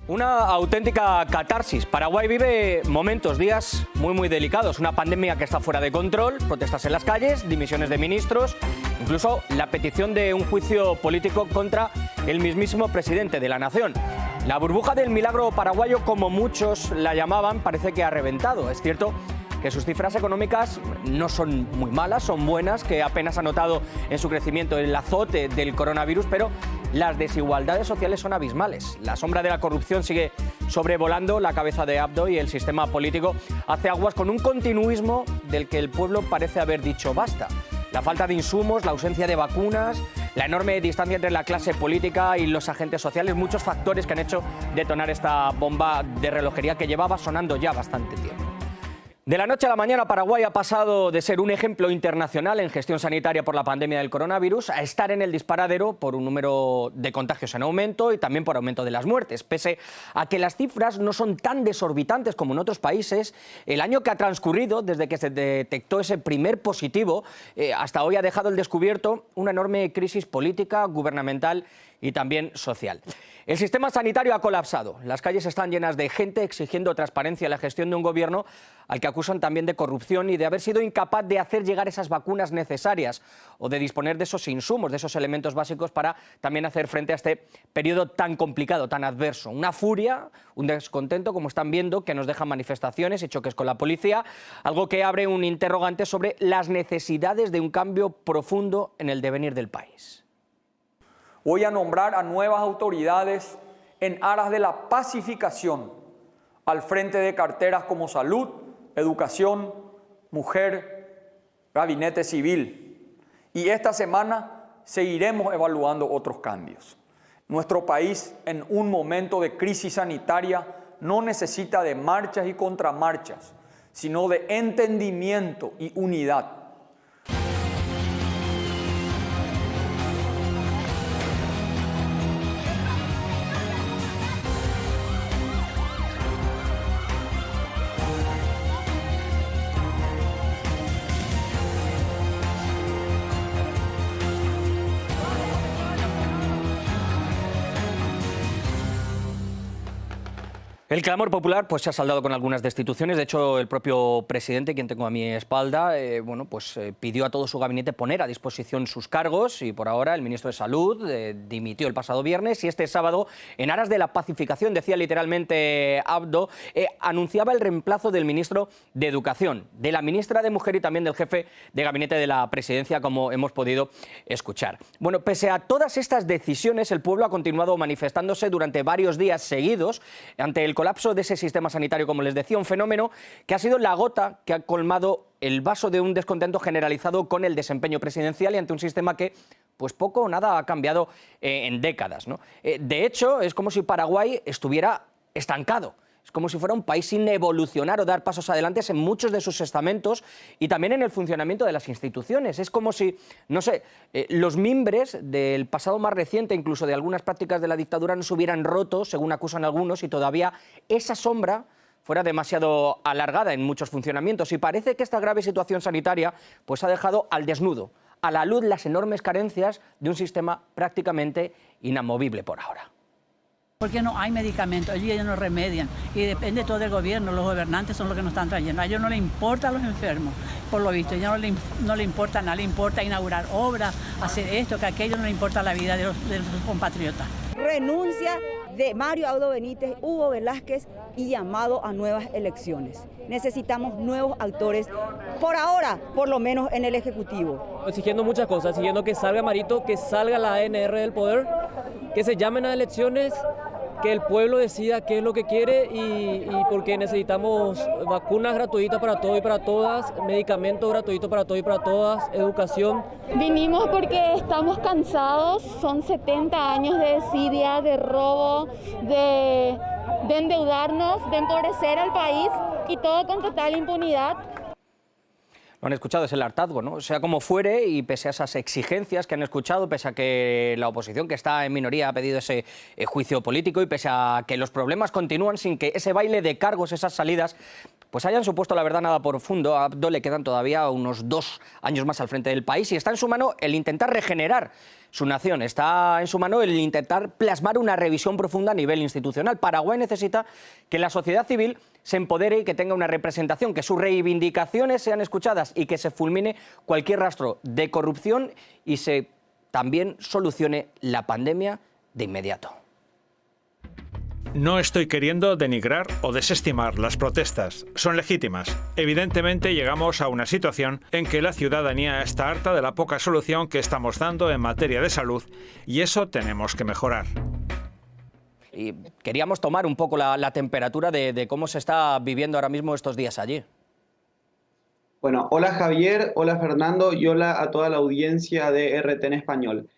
Una auténtica catarsis. Paraguay vive momentos, días muy delicados. Una pandemia que está fuera de control, protestas en las calles, dimisiones de ministros, incluso la petición de un juicio político contra el mismísimo presidente de la nación. La burbuja del milagro paraguayo, como muchos la llamaban, parece que ha reventado. Es cierto que sus cifras económicas no son muy malas, son buenas, que apenas ha notado en su crecimiento el azote del coronavirus, pero las desigualdades sociales son abismales. La sombra de la corrupción sigue sobrevolando la cabeza de Abdo y el sistema político hace aguas con un continuismo del que el pueblo parece haber dicho basta. La falta de insumos, la ausencia de vacunas, la enorme distancia entre la clase política y los agentes sociales, muchos factores que han hecho detonar esta bomba de relojería que llevaba sonando ya bastante tiempo. De la noche a la mañana, Paraguay ha pasado de ser un ejemplo internacional en gestión sanitaria por la pandemia del coronavirus a estar en el disparadero por un número de contagios en aumento y también por aumento de las muertes. Pese a que las cifras no son tan desorbitantes como en otros países, el año que ha transcurrido desde que se detectó ese primer positivo hasta hoy ha dejado al descubierto una enorme crisis política, gubernamental y también social. El sistema sanitario ha colapsado. Las calles están llenas de gente exigiendo transparencia en la gestión de un gobierno al que acusan también de corrupción y de haber sido incapaz de hacer llegar esas vacunas necesarias o de disponer de esos insumos, de esos elementos básicos para también hacer frente a este periodo tan complicado, tan adverso. Una furia, un descontento, como están viendo, que nos dejan manifestaciones y choques con la policía, algo que abre un interrogante sobre las necesidades de un cambio profundo en el devenir del país. Voy a nombrar a nuevas autoridades en aras de la pacificación al frente de carteras como salud, educación, mujer, gabinete civil. Y esta semana seguiremos evaluando otros cambios. Nuestro país, en un momento de crisis sanitaria, no necesita de marchas y contramarchas, sino de entendimiento y unidad. El clamor popular pues se ha saldado con algunas destituciones. De hecho, el propio presidente, quien tengo a mi espalda, pidió a todo su gabinete poner a disposición sus cargos y por ahora el ministro de Salud dimitió el pasado viernes y este sábado, en aras de la pacificación, decía literalmente Abdo, anunciaba el reemplazo del ministro de Educación, de la ministra de Mujer y también del jefe de gabinete de la presidencia, como hemos podido escuchar. Bueno, pese a todas estas decisiones, el pueblo ha continuado manifestándose durante varios días seguidos ante el colapso de ese sistema sanitario, como les decía, un fenómeno que ha sido la gota que ha colmado el vaso de un descontento generalizado con el desempeño presidencial y ante un sistema que pues poco o nada ha cambiado en décadas, ¿no? De hecho, es como si Paraguay estuviera estancado. Es como si fuera un país sin evolucionar o dar pasos adelante en muchos de sus estamentos y también en el funcionamiento de las instituciones. Es como si, no sé, los mimbres del pasado más reciente, incluso de algunas prácticas de la dictadura, no se hubieran roto, según acusan algunos, y todavía esa sombra fuera demasiado alargada en muchos funcionamientos. Y parece que esta grave situación sanitaria pues ha dejado al desnudo, a la luz, las enormes carencias de un sistema prácticamente inamovible por ahora. Porque no hay medicamentos, ellos no remedian y depende todo del gobierno, los gobernantes son los que nos están trayendo. A ellos no les importa a los enfermos, por lo visto, a ellos no le importa nada, le importa inaugurar obras, hacer esto, que aquello, no le importa la vida de los compatriotas. Renuncia de Mario Abdo Benítez, Hugo Velázquez y llamado a nuevas elecciones. Necesitamos nuevos actores, por ahora, por lo menos en el Ejecutivo. Exigiendo muchas cosas, exigiendo que salga Marito, que salga la ANR del poder, que se llamen a elecciones, que el pueblo decida qué es lo que quiere y porque necesitamos vacunas gratuitas para todos y para todas, medicamentos gratuitos para todos y para todas, educación. Vinimos porque estamos cansados, son 70 años de desidia, de robo, de endeudarnos, de empobrecer al país y todo con total impunidad. Lo han escuchado, es el hartazgo, ¿no? Sea como fuere, y pese a esas exigencias que han escuchado, pese a que la oposición, que está en minoría, ha pedido ese juicio político y pese a que los problemas continúan sin que ese baile de cargos, esas salidas, pues hayan supuesto, la verdad, nada profundo. A Abdo le quedan todavía unos 2 años más al frente del país y está en su mano el intentar regenerar su nación. Está en su mano el intentar plasmar una revisión profunda a nivel institucional. Paraguay necesita que la sociedad civil se empodere y que tenga una representación, que sus reivindicaciones sean escuchadas y que se fulmine cualquier rastro de corrupción y se también solucione la pandemia de inmediato. No estoy queriendo denigrar o desestimar las protestas. Son legítimas. Evidentemente llegamos a una situación en que la ciudadanía está harta de la poca solución que estamos dando en materia de salud y eso tenemos que mejorar. Y queríamos tomar un poco la temperatura de cómo se está viviendo ahora mismo estos días allí. Bueno, hola Javier, hola Fernando y hola a toda la audiencia de RT en español.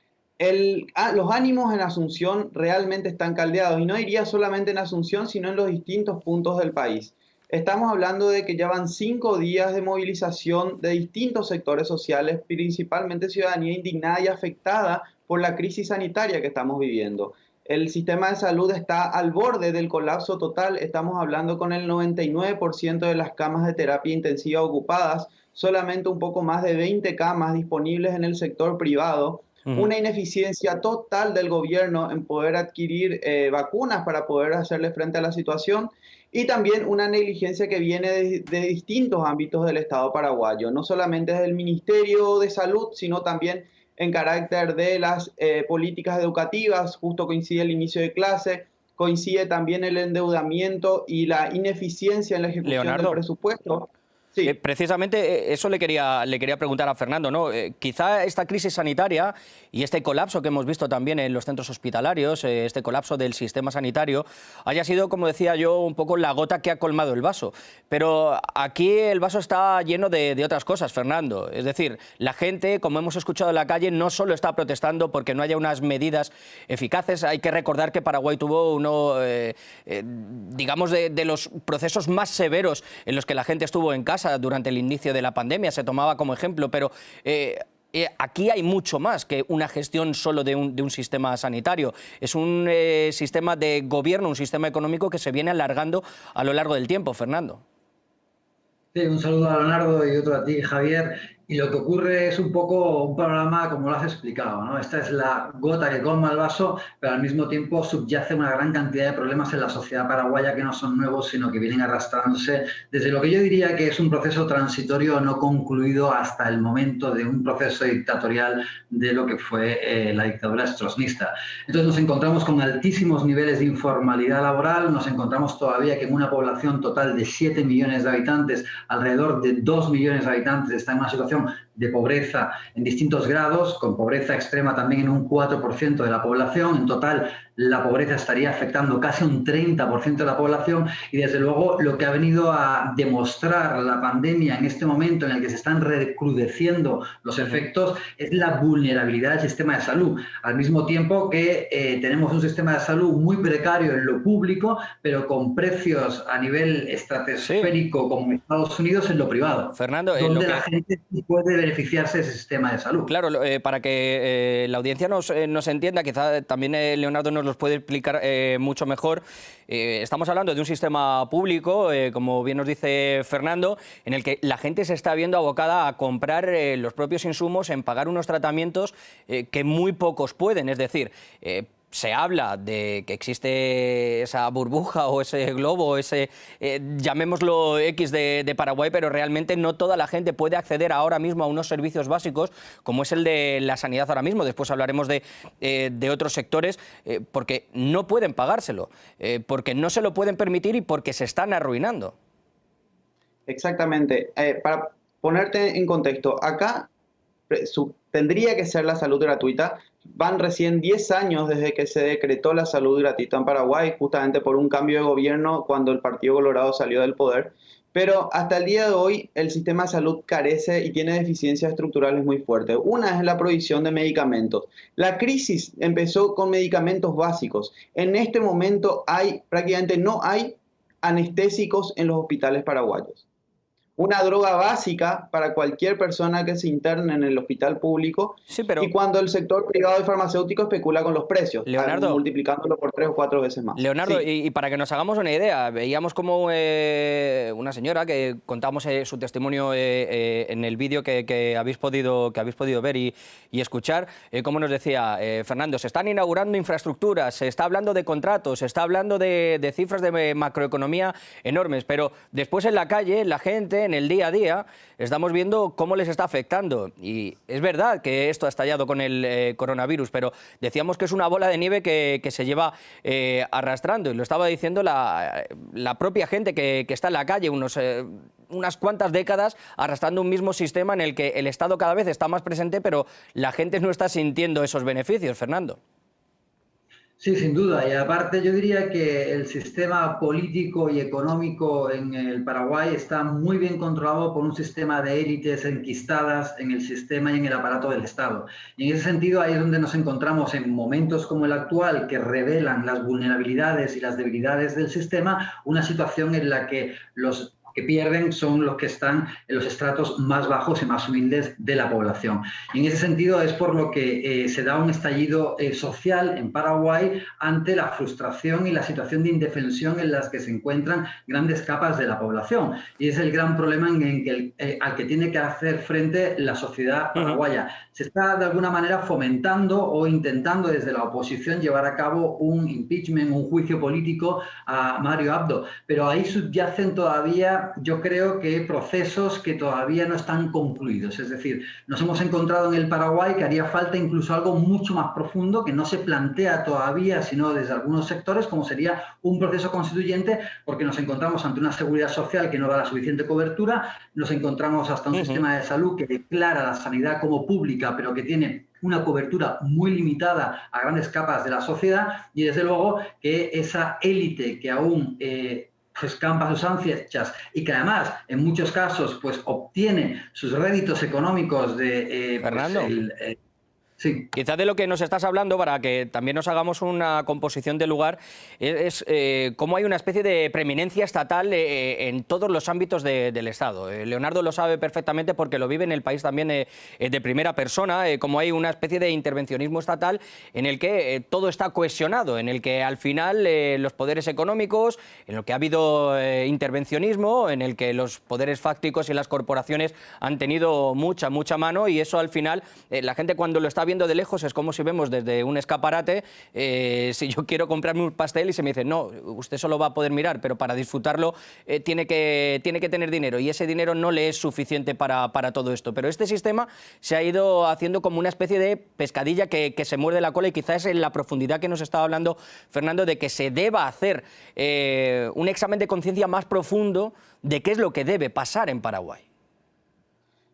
Los ánimos en Asunción realmente están caldeados y no diría solamente en Asunción, sino en los distintos puntos del país. Estamos hablando de que ya van 5 días de movilización de distintos sectores sociales, principalmente ciudadanía indignada y afectada por la crisis sanitaria que estamos viviendo. El sistema de salud está al borde del colapso total. Estamos hablando con el 99% de las camas de terapia intensiva ocupadas, solamente un poco más de 20 camas disponibles en el sector privado. Una ineficiencia total del gobierno en poder adquirir vacunas para poder hacerle frente a la situación y también una negligencia que viene de distintos ámbitos del Estado paraguayo, no solamente desde el Ministerio de Salud, sino también en carácter de las políticas educativas. Justo coincide el inicio de clase, coincide también el endeudamiento y la ineficiencia en la ejecución del presupuesto. Sí. Precisamente eso le quería preguntar a Fernando, ¿no? Quizá esta crisis sanitaria y este colapso que hemos visto también en los centros hospitalarios, este colapso del sistema sanitario, haya sido, como decía yo, un poco la gota que ha colmado el vaso. Pero aquí el vaso está lleno de otras cosas, Fernando. Es decir, la gente, como hemos escuchado en la calle, no solo está protestando porque no haya unas medidas eficaces. Hay que recordar que Paraguay tuvo uno, digamos, de los procesos más severos en los que la gente estuvo en casa durante el inicio de la pandemia, se tomaba como ejemplo, pero aquí hay mucho más que una gestión solo de un sistema sanitario. Es un sistema de gobierno, un sistema económico que se viene alargando a lo largo del tiempo, Fernando. Sí, un saludo a Leonardo y otro a ti, Javier. Y lo que ocurre es un poco un panorama como lo has explicado, ¿no? Esta es la gota que colma el vaso, pero al mismo tiempo subyace una gran cantidad de problemas en la sociedad paraguaya que no son nuevos, sino que vienen arrastrándose desde lo que yo diría que es un proceso transitorio no concluido hasta el momento de un proceso dictatorial de lo que fue la dictadura stroessnista. Entonces nos encontramos con altísimos niveles de informalidad laboral, nos encontramos todavía que en una población total de 7 millones de habitantes, alrededor de 2 millones de habitantes está en una situación de pobreza en distintos grados, con pobreza extrema también en un 4% de la población. En total, la pobreza estaría afectando casi un 30% de la población y, desde luego, lo que ha venido a demostrar la pandemia en este momento en el que se están recrudeciendo los efectos es la vulnerabilidad del sistema de salud. Al mismo tiempo que tenemos un sistema de salud muy precario en lo público, pero con precios a nivel estratosférico como en Estados Unidos en lo privado. Fernando, donde la gente puede beneficiarse de ese sistema de salud. Claro, para que la audiencia nos entienda, quizá también Leonardo nos los puede explicar mucho mejor. Estamos hablando de un sistema público, como bien nos dice Fernando, en el que la gente se está viendo abocada a comprar los propios insumos, en pagar unos tratamientos que muy pocos pueden. Es decir, se habla de que existe esa burbuja o ese globo, ese llamémoslo X de Paraguay, pero realmente no toda la gente puede acceder ahora mismo a unos servicios básicos como es el de la sanidad ahora mismo. Después hablaremos de otros sectores porque no pueden pagárselo, porque no se lo pueden permitir y porque se están arruinando. Exactamente. Para ponerte en contexto, acá tendría que ser la salud gratuita. Van recién 10 años desde que se decretó la salud gratuita en Paraguay, justamente por un cambio de gobierno cuando el Partido Colorado salió del poder. Pero hasta el día de hoy el sistema de salud carece y tiene deficiencias estructurales muy fuertes. Una es la provisión de medicamentos. La crisis empezó con medicamentos básicos. En este momento prácticamente no hay anestésicos en los hospitales paraguayos. una droga básica para cualquier persona que se interne en el hospital público, Sí, pero y cuando el sector privado y farmacéutico especula con los precios, Leonardo, multiplicándolo por 3 o 4 veces más. Leonardo, Sí. y para que nos hagamos una idea, veíamos como una señora que contamos su testimonio en el vídeo que habéis podido ver y escuchar, como nos decía Fernando, se están inaugurando infraestructuras, se está hablando de contratos, se está hablando de cifras de macroeconomía enormes, pero después en la calle, la gente, en el día a día, estamos viendo cómo les está afectando. Y es verdad que esto ha estallado con el coronavirus, pero decíamos que es una bola de nieve que se lleva arrastrando, y lo estaba diciendo la propia gente que está en la calle, unas cuantas décadas arrastrando un mismo sistema en el que el Estado cada vez está más presente, pero la gente no está sintiendo esos beneficios, Fernando. Sí, sin duda. Y aparte yo diría que el sistema político y económico en el Paraguay está muy bien controlado por un sistema de élites enquistadas en el sistema y en el aparato del Estado. Y en ese sentido ahí es donde nos encontramos en momentos como el actual, que revelan las vulnerabilidades y las debilidades del sistema, una situación en la que los que pierden son los que están en los estratos más bajos y más humildes de la población. Y en ese sentido es por lo que se da un estallido social en Paraguay ante la frustración y la situación de indefensión en las que se encuentran grandes capas de la población. Y es el gran problema al que tiene que hacer frente la sociedad paraguaya. Se está de alguna manera fomentando o intentando desde la oposición llevar a cabo un impeachment, un juicio político a Mario Abdo, pero ahí subyacen todavía, yo creo que procesos que todavía no están concluidos. Es decir, nos hemos encontrado en el Paraguay que haría falta incluso algo mucho más profundo que no se plantea todavía, sino desde algunos sectores, como sería un proceso constituyente, porque nos encontramos ante una seguridad social que no da la suficiente cobertura, nos encontramos hasta un sistema de salud que declara la sanidad como pública, pero que tiene una cobertura muy limitada a grandes capas de la sociedad, y desde luego que esa élite que aún escampa sus ansias y que además en muchos casos pues obtiene sus réditos económicos de Fernando, sí. Quizás de lo que nos estás hablando, para que también nos hagamos una composición del lugar, es cómo hay una especie de preeminencia estatal en todos los ámbitos del Estado. Leonardo lo sabe perfectamente porque lo vive en el país también de primera persona, cómo hay una especie de intervencionismo estatal en el que todo está cohesionado, en el que al final los poderes económicos, en el que ha habido intervencionismo, en el que los poderes fácticos y las corporaciones han tenido mucha mano, y eso al final la gente cuando lo está viendo de lejos es como si vemos desde un escaparate, si yo quiero comprarme un pastel y se me dice, no, usted solo va a poder mirar, pero para disfrutarlo tiene que tener dinero, y ese dinero no le es suficiente para todo esto. Pero este sistema se ha ido haciendo como una especie de pescadilla que se muerde la cola, y quizás en la profundidad que nos estaba hablando Fernando, de que se deba hacer un examen de conciencia más profundo de qué es lo que debe pasar en Paraguay.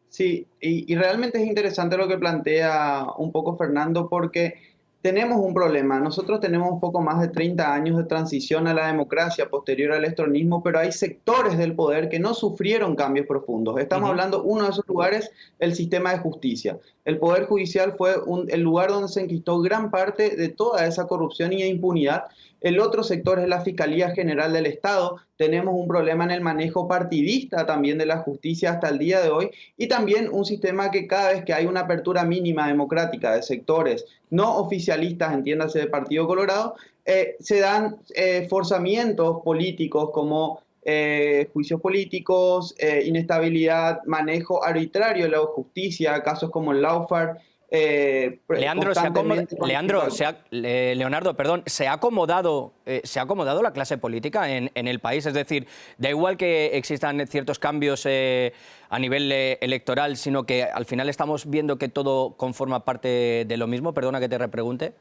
Sí, y realmente es interesante lo que plantea un poco Fernando, porque tenemos un problema. Nosotros tenemos un poco más de 30 años de transición a la democracia posterior al electronismo, pero hay sectores del poder que no sufrieron cambios profundos. Estamos hablando, uno de esos lugares, el sistema de justicia. El Poder Judicial fue el lugar donde se enquistó gran parte de toda esa corrupción y impunidad. El otro sector es la Fiscalía General del Estado. Tenemos un problema en el manejo partidista también de la justicia hasta el día de hoy, y también un sistema que cada vez que hay una apertura mínima democrática de sectores no oficialistas, entiéndase de Partido Colorado, se dan forzamientos políticos como juicios políticos, inestabilidad, manejo arbitrario de la justicia, casos como el Lawfare. Leonardo, ¿se ha acomodado la clase política en el país? Es decir, da igual que existan ciertos cambios a nivel electoral, sino que al final estamos viendo que todo conforma parte de lo mismo. Perdona que te repregunte.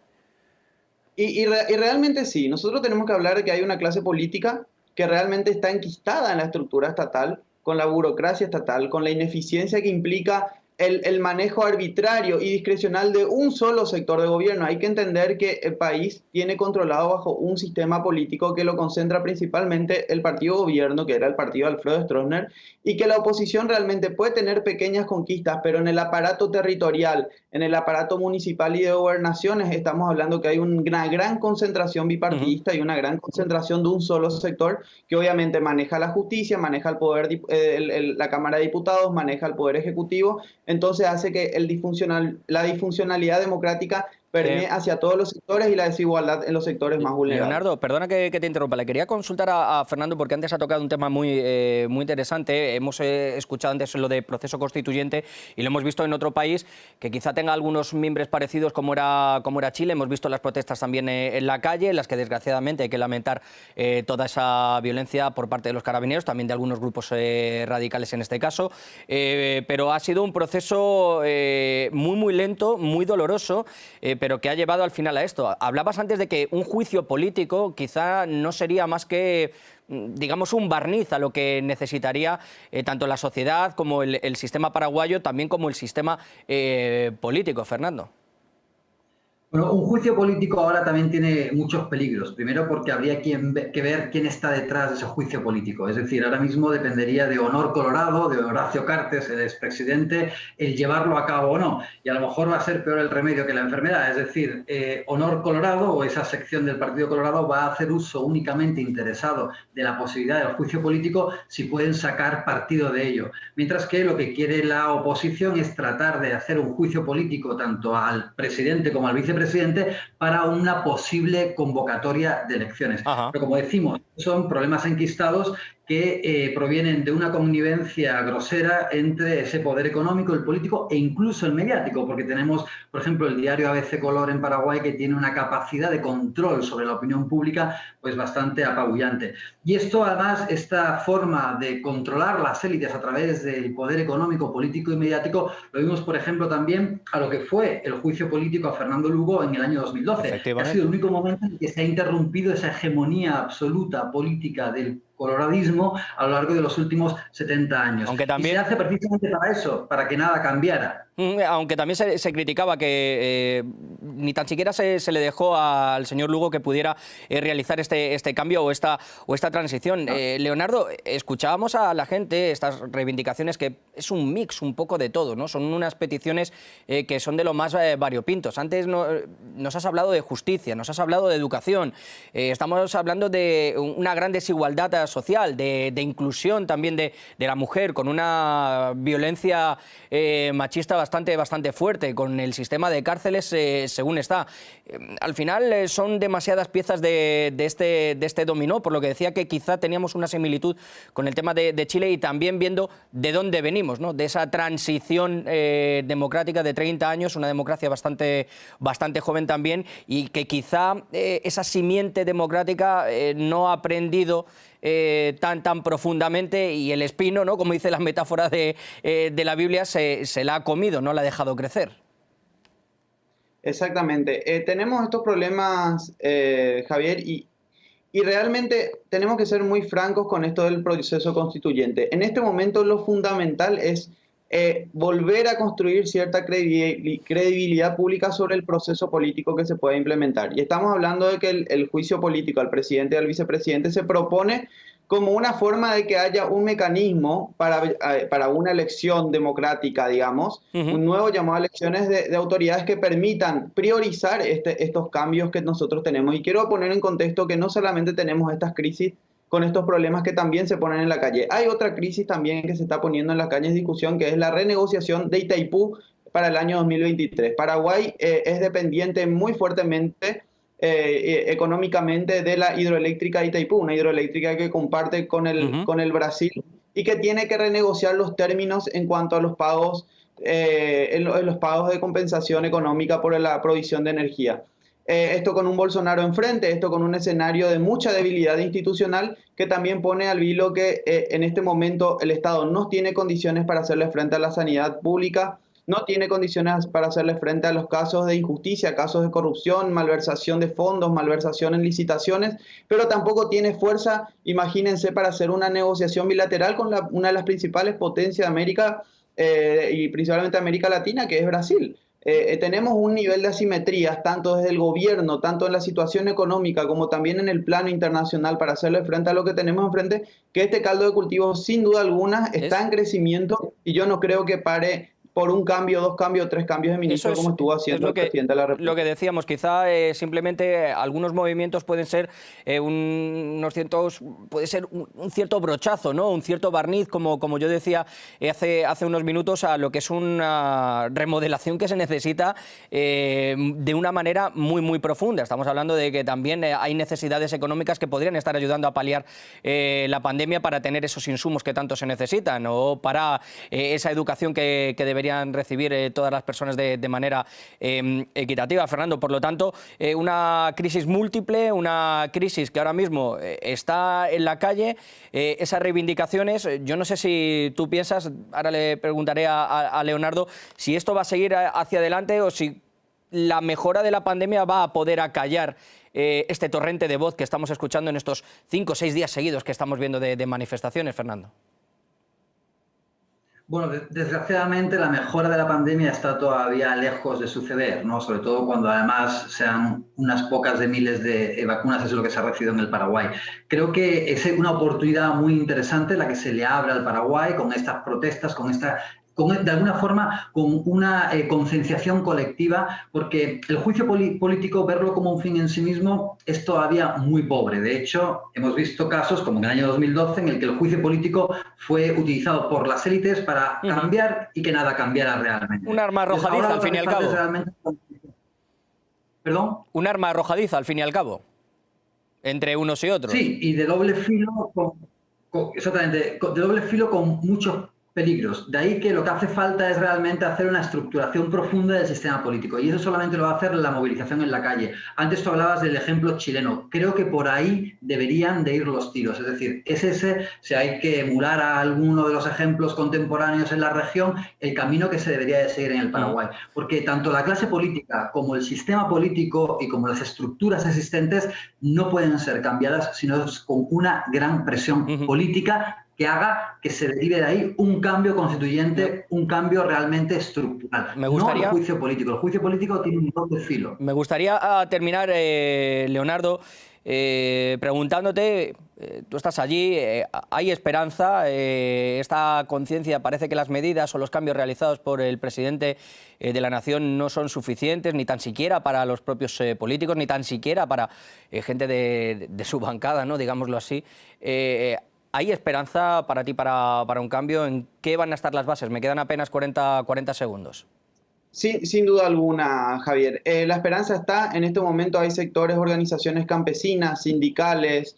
Y realmente sí, nosotros tenemos que hablar de que hay una clase política que realmente está enquistada en la estructura estatal, con la burocracia estatal, con la ineficiencia que implica el manejo arbitrario y discrecional de un solo sector de gobierno. Hay que entender que el país tiene controlado bajo un sistema político que lo concentra principalmente el partido gobierno, que era el partido de Alfredo Stroessner, y que la oposición realmente puede tener pequeñas conquistas, pero en el aparato territorial, en el aparato municipal y de gobernaciones, estamos hablando que hay una gran concentración bipartidista y una gran concentración de un solo sector que obviamente maneja la justicia, maneja el poder, la Cámara de Diputados, maneja el Poder Ejecutivo. Entonces hace que la disfuncionalidad democrática permee hacia todos los sectores y la desigualdad en los sectores más vulnerables. Leonardo, perdona que te interrumpa. Le quería consultar a Fernando porque antes ha tocado un tema muy interesante. Hemos escuchado antes lo de proceso constituyente y lo hemos visto en otro país que quizá tenga algunos mimbres parecidos como era Chile. Hemos visto las protestas también en la calle, en las que desgraciadamente hay que lamentar toda esa violencia por parte de los carabineros, también de algunos grupos radicales en este caso. Pero ha sido un proceso muy lento, muy doloroso, pero que ha llevado al final a esto. Hablabas antes de que un juicio político quizá no sería más que, digamos, un barniz a lo que necesitaría tanto la sociedad como el sistema paraguayo, también como el sistema político. Fernando. Bueno, un juicio político ahora también tiene muchos peligros. Primero porque habría que ver quién está detrás de ese juicio político. Es decir, ahora mismo dependería de Honor Colorado, de Horacio Cartes, el expresidente, el llevarlo a cabo o no. Y a lo mejor va a ser peor el remedio que la enfermedad. Es decir, Honor Colorado o esa sección del Partido Colorado va a hacer uso únicamente interesado de la posibilidad del juicio político si pueden sacar partido de ello. Mientras que lo que quiere la oposición es tratar de hacer un juicio político tanto al presidente como al vicepresidente para una posible convocatoria de elecciones. Ajá. Pero como decimos, son problemas enquistados que provienen de una connivencia grosera entre ese poder económico, el político e incluso el mediático, porque tenemos, por ejemplo, el diario ABC Color en Paraguay, que tiene una capacidad de control sobre la opinión pública pues bastante apabullante. Y esto, además, esta forma de controlar las élites a través del poder económico, político y mediático, lo vimos, por ejemplo, también a lo que fue el juicio político a Fernando Lugo en el año 2012. Ha sido el único momento en que se ha interrumpido esa hegemonía absoluta política del coloradismo a lo largo de los últimos 70 años. Aunque también... Y se hace precisamente para eso, para que nada cambiara. Aunque también se criticaba que ni tan siquiera se le dejó al señor Lugo que pudiera realizar este cambio o esta transición. No. Leonardo, escuchábamos a la gente estas reivindicaciones que es un mix un poco de todo, ¿no? Son unas peticiones que son de lo más variopintos. Antes nos has hablado de justicia, nos has hablado de educación, estamos hablando de una gran desigualdad social, de inclusión también de la mujer, con una violencia machista bastante fuerte, con el sistema de cárceles según está. Al final son demasiadas piezas de este dominó, por lo que decía que quizá teníamos una similitud con el tema de Chile y también viendo de dónde venimos, ¿no? De esa transición democrática de 30 años, una democracia bastante joven también, y que quizá esa simiente democrática no ha aprendido tan profundamente, y el espino, ¿no?, como dice la metáfora de la Biblia, se la ha comido, no la ha dejado crecer. Exactamente. Tenemos estos problemas, Javier, y realmente tenemos que ser muy francos con esto del proceso constituyente. En este momento lo fundamental es volver a construir cierta credibilidad pública sobre el proceso político que se puede implementar. Y estamos hablando de que el juicio político al presidente y al vicepresidente se propone como una forma de que haya un mecanismo para una elección democrática, digamos, un nuevo llamado a elecciones de autoridades que permitan priorizar estos cambios que nosotros tenemos. Y quiero poner en contexto que no solamente tenemos estas crisis con estos problemas que también se ponen en la calle. Hay otra crisis también que se está poniendo en la calle en discusión, que es la renegociación de Itaipú para el año 2023. Paraguay es dependiente muy fuertemente económicamente de la hidroeléctrica de Itaipú, una hidroeléctrica que comparte con el Brasil y que tiene que renegociar los términos en cuanto a los pagos, en los pagos de compensación económica por la provisión de energía. Esto con un Bolsonaro enfrente, esto con un escenario de mucha debilidad institucional que también pone al vilo que en este momento el Estado no tiene condiciones para hacerle frente a la sanidad pública, no tiene condiciones para hacerle frente a los casos de injusticia, casos de corrupción, malversación de fondos, malversación en licitaciones, pero tampoco tiene fuerza, imagínense, para hacer una negociación bilateral con una de las principales potencias de América, y principalmente América Latina, que es Brasil. Tenemos un nivel de asimetrías, tanto desde el gobierno, tanto en la situación económica, como también en el plano internacional, para hacerle frente a lo que tenemos enfrente, que este caldo de cultivo, sin duda alguna, está en crecimiento, y yo no creo que pare por un cambio, 2 cambios, 3 cambios de ministro, como estuvo haciendo el presidente de la República. Lo que decíamos, quizá simplemente algunos movimientos pueden ser puede ser un cierto brochazo, ¿no? Un cierto barniz, como yo decía hace unos minutos, a lo que es una remodelación que se necesita de una manera muy profunda. Estamos hablando de que también hay necesidades económicas que podrían estar ayudando a paliar la pandemia para tener esos insumos que tanto se necesitan, o para esa educación que deberían recibir todas las personas de manera equitativa, Fernando. Por lo tanto, una crisis múltiple, una crisis que ahora mismo está en la calle, esas reivindicaciones. Yo no sé si tú piensas, ahora le preguntaré a Leonardo, si esto va a seguir hacia adelante o si la mejora de la pandemia va a poder acallar este torrente de voz que estamos escuchando en estos 5 o 6 días seguidos que estamos viendo de manifestaciones, Fernando. Bueno, desgraciadamente la mejora de la pandemia está todavía lejos de suceder, ¿no? Sobre todo cuando además sean unas pocas de miles de vacunas, eso es lo que se ha recibido en el Paraguay. Creo que es una oportunidad muy interesante la que se le abre al Paraguay con estas protestas, de alguna forma, con una concienciación colectiva, porque el juicio político, verlo como un fin en sí mismo, es todavía muy pobre. De hecho, hemos visto casos, como en el año 2012, en el que el juicio político fue utilizado por las élites para cambiar y que nada cambiara realmente. Un arma arrojadiza, al fin y al cabo. ¿Perdón? Un arma arrojadiza, al fin y al cabo, entre unos y otros. Sí, y de doble filo, exactamente, de doble filo con muchos peligros. De ahí que lo que hace falta es realmente hacer una estructuración profunda del sistema político, y eso solamente lo va a hacer la movilización en la calle. Antes tú hablabas del ejemplo chileno. Creo que por ahí deberían de ir los tiros. Es decir, si hay que emular a alguno de los ejemplos contemporáneos en la región, el camino que se debería de seguir en el Paraguay. Porque tanto la clase política como el sistema político y como las estructuras existentes no pueden ser cambiadas sino con una gran presión política que haga que se derive de ahí un cambio constituyente, un cambio realmente estructural. No el juicio político. El juicio político tiene un doble filo. Me gustaría terminar, Leonardo, preguntándote, tú estás allí, ¿hay esperanza? Esta conciencia, parece que las medidas o los cambios realizados por el presidente de la Nación no son suficientes, ni tan siquiera para los propios políticos, ni tan siquiera para gente de su bancada, ¿no? Digámoslo así. ¿Hay esperanza para ti para un cambio? ¿En qué van a estar las bases? Me quedan apenas 40 segundos. Sí, sin duda alguna, Javier. La esperanza está, en este momento hay sectores, organizaciones campesinas, sindicales,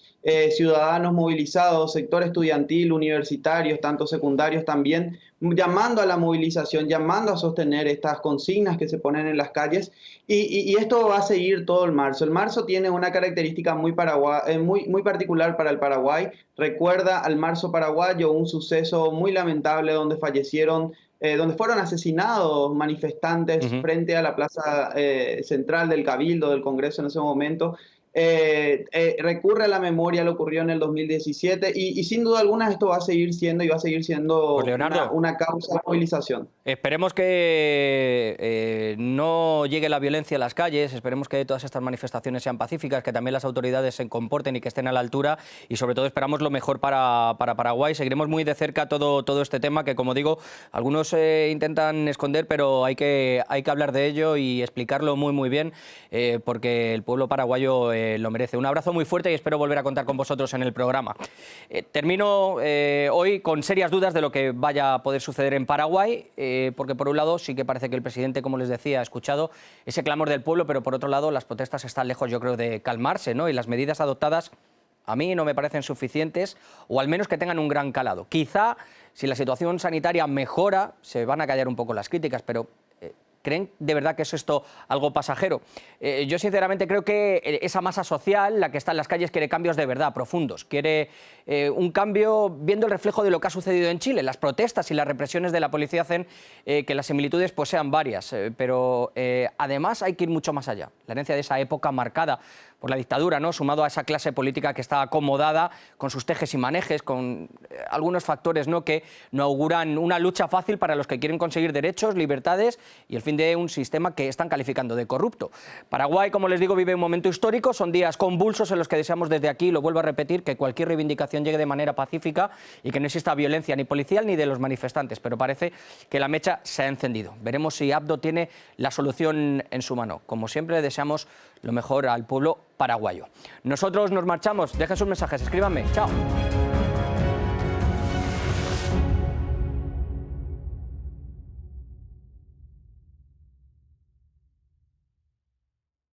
ciudadanos movilizados, sector estudiantil, universitarios, tanto secundarios también, llamando a la movilización, llamando a sostener estas consignas que se ponen en las calles, y esto va a seguir todo el marzo. El marzo tiene una característica muy particular para el Paraguay. Recuerda al marzo paraguayo, un suceso muy lamentable donde fueron asesinados manifestantes frente a la plaza central del Cabildo, del Congreso en ese momento. Recurre a la memoria, lo ocurrió en el 2017 y sin duda alguna esto va a seguir siendo pues una causa de movilización. Esperemos que no llegue la violencia a las calles, esperemos que todas estas manifestaciones sean pacíficas, que también las autoridades se comporten y que estén a la altura, y sobre todo esperamos lo mejor para Paraguay. Seguiremos muy de cerca todo este tema que, como digo, algunos intentan esconder, pero hay que hablar de ello y explicarlo muy bien, porque el pueblo paraguayo lo merece. Un abrazo muy fuerte y espero volver a contar con vosotros en el programa. Termino hoy con serias dudas de lo que vaya a poder suceder en Paraguay, porque por un lado sí que parece que el presidente, como les decía, ha escuchado ese clamor del pueblo, pero por otro lado las protestas están lejos, yo creo, de calmarse, ¿no? Y las medidas adoptadas a mí no me parecen suficientes, o al menos que tengan un gran calado. Quizá si la situación sanitaria mejora se van a callar un poco las críticas, pero ¿creen de verdad que es esto algo pasajero? Yo sinceramente creo que esa masa social, la que está en las calles, quiere cambios de verdad, profundos. Quiere un cambio viendo el reflejo de lo que ha sucedido en Chile. Las protestas y las represiones de la policía hacen que las similitudes pues sean varias, pero además hay que ir mucho más allá. La herencia de esa época marcada por la dictadura, ¿no? Sumado a esa clase política que está acomodada con sus tejes y manejes, con algunos factores, ¿no?, que no auguran una lucha fácil para los que quieren conseguir derechos, libertades y el fin de un sistema que están calificando de corrupto. Paraguay, como les digo, vive un momento histórico, son días convulsos en los que deseamos desde aquí, lo vuelvo a repetir, que cualquier reivindicación llegue de manera pacífica y que no exista violencia ni policial ni de los manifestantes, pero parece que la mecha se ha encendido. Veremos si Abdo tiene la solución en su mano. Como siempre, deseamos lo mejor al pueblo paraguayo. Nosotros nos marchamos, dejen sus mensajes, escríbanme, chao.